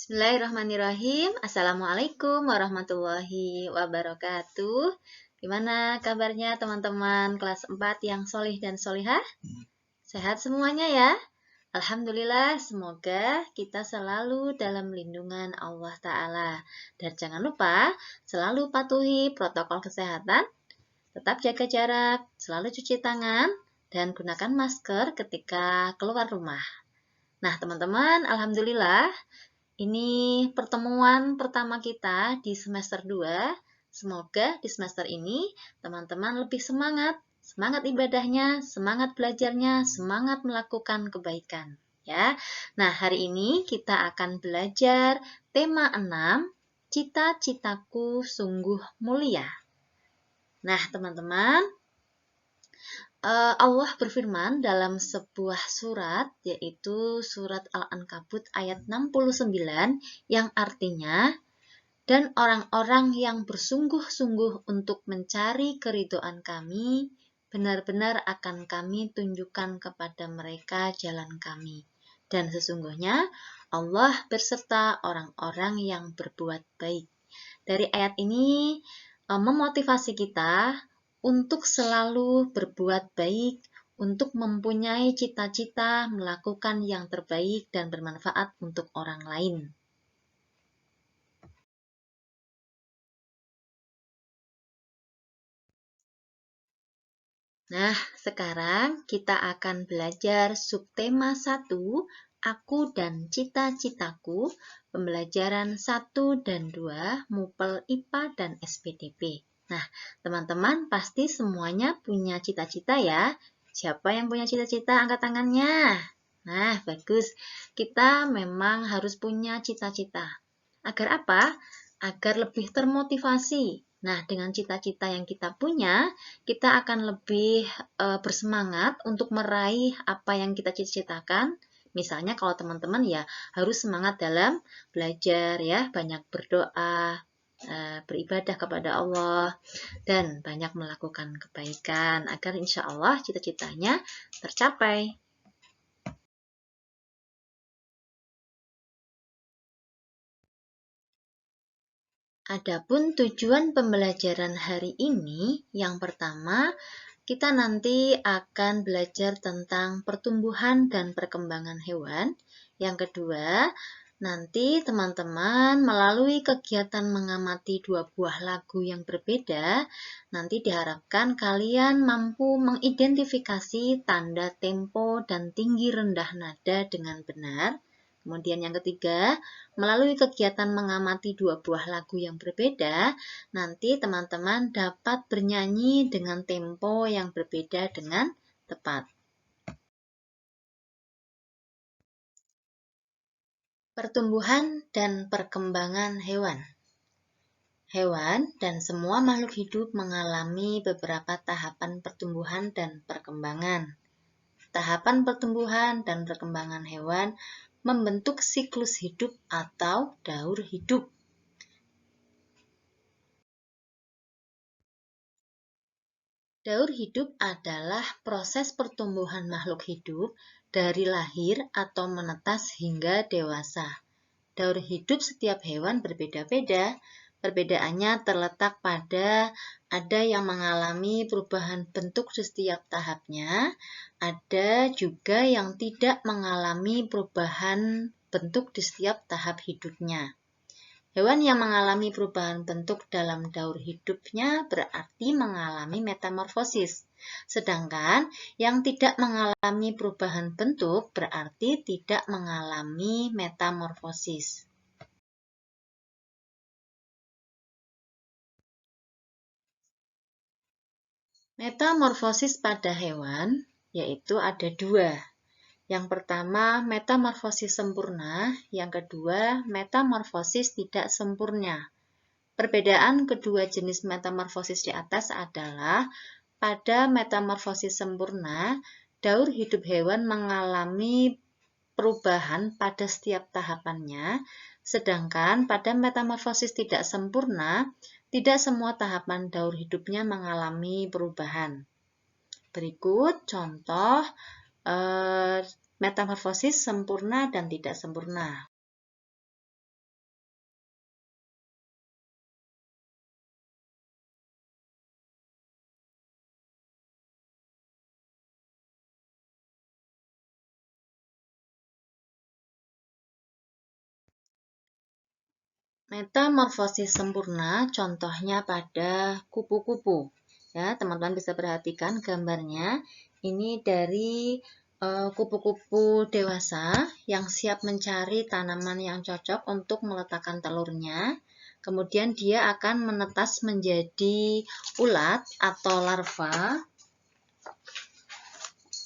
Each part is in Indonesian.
Bismillahirrahmanirrahim. Assalamualaikum warahmatullahi wabarakatuh. Gimana kabarnya teman-teman kelas 4 yang solih dan solihah? Sehat semuanya ya? Alhamdulillah, semoga kita selalu dalam lindungan Allah Ta'ala. Dan jangan lupa selalu patuhi protokol kesehatan, tetap jaga jarak, selalu cuci tangan, dan gunakan masker ketika keluar rumah. Nah teman-teman, Alhamdulillah, ini pertemuan pertama kita di semester 2. Semoga di semester ini teman-teman lebih semangat ibadahnya, semangat belajarnya, semangat melakukan kebaikan. Ya. Nah, hari ini kita akan belajar tema 6, cita-citaku sungguh mulia. Nah, teman-teman, Allah berfirman dalam sebuah surat, yaitu surat Al-Ankabut ayat 69, yang artinya, dan orang-orang yang bersungguh-sungguh untuk mencari keridhaan kami, benar-benar akan kami tunjukkan kepada mereka jalan kami. Dan sesungguhnya Allah berserta orang-orang yang berbuat baik. Dari ayat ini memotivasi kita untuk selalu berbuat baik, untuk mempunyai cita-cita melakukan yang terbaik dan bermanfaat untuk orang lain. Nah, sekarang kita akan belajar subtema 1, Aku dan Cita-citaku, pembelajaran 1 dan 2, MUPEL IPA dan SPDP. Nah, teman-teman pasti semuanya punya cita-cita ya. Siapa yang punya cita-cita? Angkat tangannya. Nah, bagus. Kita memang harus punya cita-cita. Agar apa? Agar lebih termotivasi. Nah, dengan cita-cita yang kita punya, kita akan lebih bersemangat untuk meraih apa yang kita cita-citakan. Misalnya kalau teman-teman ya harus semangat dalam belajar ya, banyak berdoa, beribadah kepada Allah, dan banyak melakukan kebaikan agar insya Allah cita-citanya tercapai. Adapun tujuan pembelajaran hari ini, yang pertama, kita nanti akan belajar tentang pertumbuhan dan perkembangan hewan. Yang kedua, nanti teman-teman melalui kegiatan mengamati 2 buah lagu yang berbeda, nanti diharapkan kalian mampu mengidentifikasi tanda tempo dan tinggi rendah nada dengan benar. Kemudian yang ketiga, melalui kegiatan mengamati 2 buah lagu yang berbeda, nanti teman-teman dapat bernyanyi dengan tempo yang berbeda dengan tepat. Pertumbuhan dan perkembangan hewan. Hewan dan semua makhluk hidup mengalami beberapa tahapan pertumbuhan dan perkembangan. Tahapan pertumbuhan dan perkembangan hewan membentuk siklus hidup atau daur hidup. Daur hidup adalah proses pertumbuhan makhluk hidup dari lahir atau menetas hingga dewasa. Daur hidup setiap hewan berbeda-beda. Perbedaannya terletak pada ada yang mengalami perubahan bentuk di setiap tahapnya, ada juga yang tidak mengalami perubahan bentuk di setiap tahap hidupnya. Hewan yang mengalami perubahan bentuk dalam daur hidupnya berarti mengalami metamorfosis. Sedangkan yang tidak mengalami perubahan bentuk berarti tidak mengalami metamorfosis. Metamorfosis pada hewan yaitu ada 2. Yang pertama, metamorfosis sempurna. Yang kedua, metamorfosis tidak sempurna. Perbedaan kedua jenis metamorfosis di atas adalah pada metamorfosis sempurna, daur hidup hewan mengalami perubahan pada setiap tahapannya, sedangkan pada metamorfosis tidak sempurna, tidak semua tahapan daur hidupnya mengalami perubahan. Berikut contoh metamorfosis sempurna dan tidak sempurna. Metamorfosis sempurna contohnya pada kupu-kupu. Ya, teman-teman bisa perhatikan gambarnya. Ini dari kupu-kupu dewasa yang siap mencari tanaman yang cocok untuk meletakkan telurnya. Kemudian dia akan menetas menjadi ulat atau larva.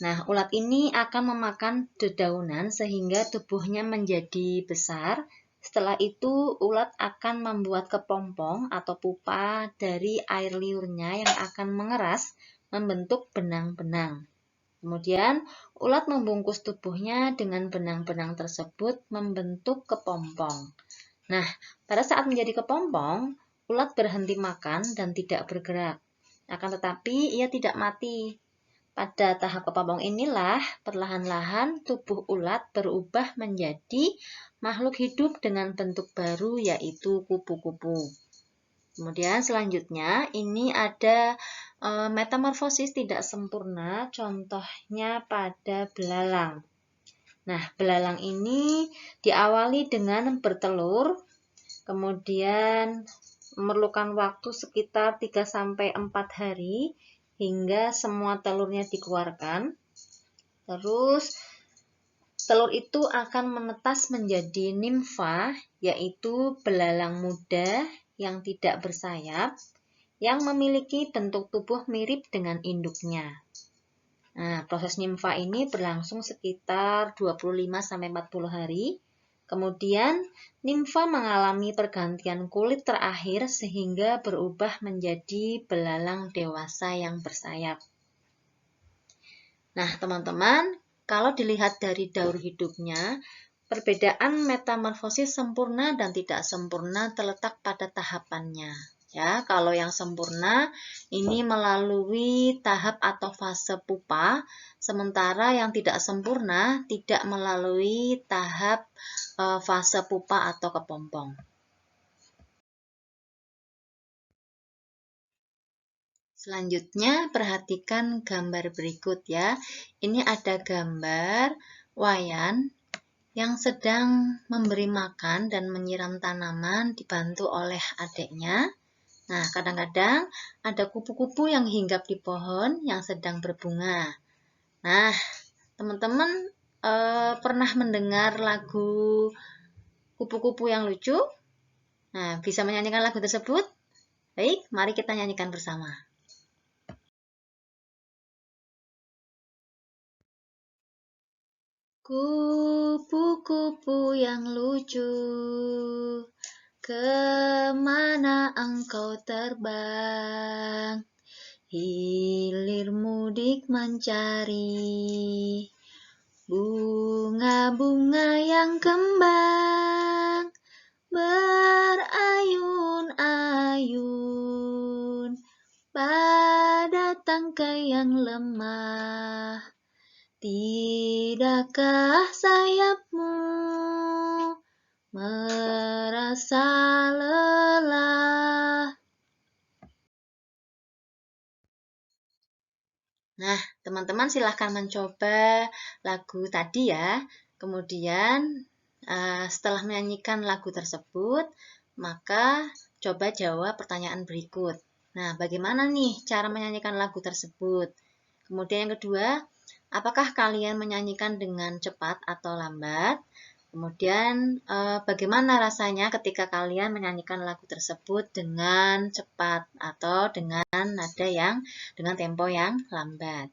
Nah, ulat ini akan memakan dedaunan sehingga tubuhnya menjadi besar. Setelah itu, ulat akan membuat kepompong atau pupa dari air liurnya yang akan mengeras membentuk benang-benang. Kemudian, ulat membungkus tubuhnya dengan benang-benang tersebut membentuk kepompong. Nah, pada saat menjadi kepompong, ulat berhenti makan dan tidak bergerak. Akan tetapi, ia tidak mati. Pada tahap kepompong inilah, perlahan-lahan tubuh ulat berubah menjadi makhluk hidup dengan bentuk baru, yaitu kupu-kupu. Kemudian selanjutnya, ini ada metamorfosis tidak sempurna, contohnya pada belalang. Nah, belalang ini diawali dengan bertelur, kemudian memerlukan waktu sekitar 3-4 hari hingga semua telurnya dikeluarkan. Terus telur itu akan menetas menjadi nimfa, yaitu belalang muda yang tidak bersayap, yang memiliki bentuk tubuh mirip dengan induknya. Nah, proses nimfa ini berlangsung sekitar 25-40 hari. Kemudian, nimfa mengalami pergantian kulit terakhir sehingga berubah menjadi belalang dewasa yang bersayap. Nah, teman-teman, kalau dilihat dari daur hidupnya, perbedaan metamorfosis sempurna dan tidak sempurna terletak pada tahapannya. Ya, kalau yang sempurna ini melalui tahap atau fase pupa, sementara yang tidak sempurna tidak melalui tahap fase pupa atau kepompong. Selanjutnya, perhatikan gambar berikut ya. Ini ada gambar wayan yang sedang memberi makan dan menyiram tanaman dibantu oleh adiknya. Nah, kadang-kadang ada kupu-kupu yang hinggap di pohon yang sedang berbunga. Nah, teman-teman pernah mendengar lagu kupu-kupu yang lucu? Nah, bisa menyanyikan lagu tersebut? Baik, mari kita nyanyikan bersama. Kupu-kupu yang lucu, kemana engkau terbang? Hilir mudik mencari bunga-bunga yang kembang, berayun-ayun pada tangkai yang lemah. Tidakkah sayapmu merasa lelah? Nah, teman-teman silahkan mencoba lagu tadi ya. Kemudian setelah menyanyikan lagu tersebut, maka coba jawab pertanyaan berikut. Nah, bagaimana nih cara menyanyikan lagu tersebut? Kemudian yang kedua, apakah kalian menyanyikan dengan cepat atau lambat? Kemudian bagaimana rasanya ketika kalian menyanyikan lagu tersebut dengan cepat atau dengan nada yang dengan tempo yang lambat?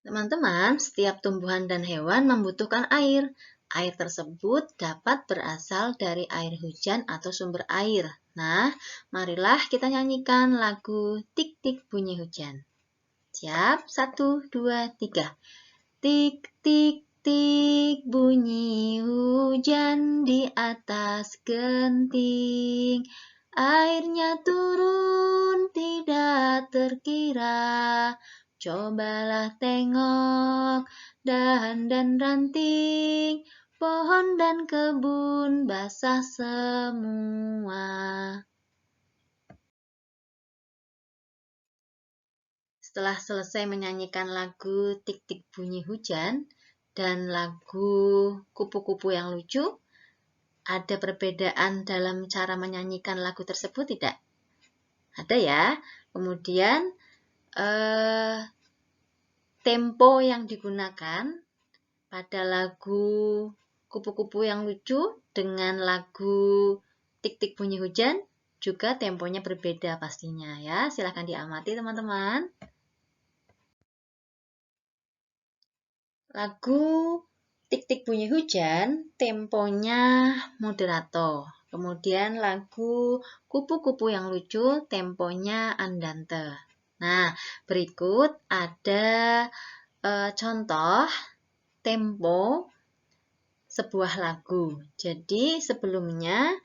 Teman-teman, setiap tumbuhan dan hewan membutuhkan air. Air tersebut dapat berasal dari air hujan atau sumber air. Nah, marilah kita nyanyikan lagu Tik-Tik Bunyi Hujan. Siap? 1, 2, 3. Tik, tik, tik, bunyi hujan di atas genting. Airnya turun tidak terkira. Cobalah tengok dahan dan ranting, pohon dan kebun basah semua. Setelah selesai menyanyikan lagu Tik-Tik Bunyi Hujan, dan lagu Kupu-Kupu yang Lucu, ada perbedaan dalam cara menyanyikan lagu tersebut tidak? Ada ya. Kemudian tempo yang digunakan pada lagu Kupu-Kupu yang Lucu dengan lagu Tik-Tik Bunyi Hujan juga temponya berbeda pastinya ya. Silahkan diamati teman-teman. Lagu Tik-Tik Bunyi Hujan temponya moderato. Kemudian lagu Kupu-Kupu yang Lucu temponya andante. Nah, berikut ada contoh tempo sebuah lagu. Jadi sebelumnya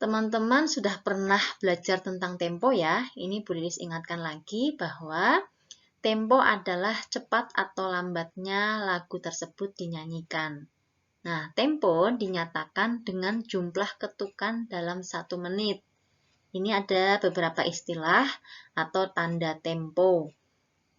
teman-teman sudah pernah belajar tentang tempo ya. Ini Bu Lilis ingatkan lagi bahwa tempo adalah cepat atau lambatnya lagu tersebut dinyanyikan. Nah, tempo dinyatakan dengan jumlah ketukan dalam 1 menit. Ini ada beberapa istilah atau tanda tempo.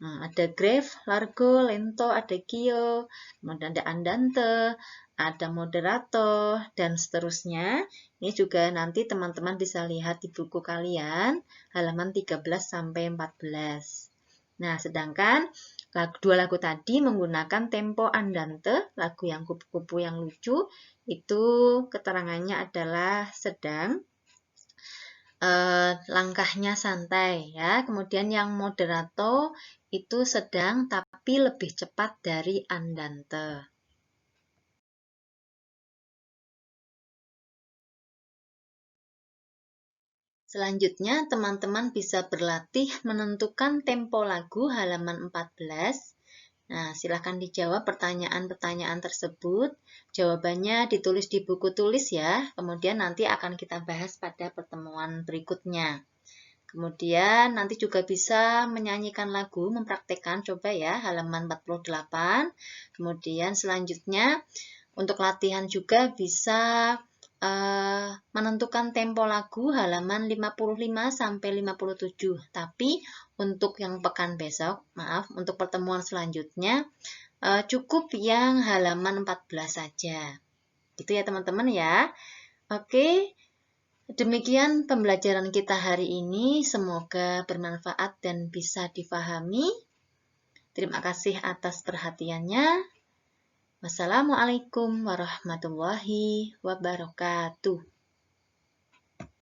Nah, ada grave, largo, lento, adagio, kemudian ada andante, ada moderato, dan seterusnya. Ini juga nanti teman-teman bisa lihat di buku kalian, halaman 13-14. Nah, sedangkan dua lagu tadi menggunakan tempo andante, lagu yang Kupu-Kupu yang Lucu, itu keterangannya adalah sedang, langkahnya santai ya. Kemudian yang moderato itu sedang tapi lebih cepat dari andante. Selanjutnya, teman-teman bisa berlatih menentukan tempo lagu halaman 14. Nah, silahkan dijawab pertanyaan-pertanyaan tersebut. Jawabannya ditulis di buku tulis ya. Kemudian nanti akan kita bahas pada pertemuan berikutnya. Kemudian nanti juga bisa menyanyikan lagu, mempraktekkan, coba ya, halaman 48. Kemudian selanjutnya, untuk latihan juga bisa menentukan tempo lagu halaman 55-57. Tapi untuk yang pekan besok, untuk pertemuan selanjutnya, cukup yang halaman 14 saja. Gitu ya teman-teman ya. Oke. Demikian pembelajaran kita hari ini, semoga bermanfaat dan bisa difahami. Terima kasih atas perhatiannya. Wassalamualaikum warahmatullahi wabarakatuh.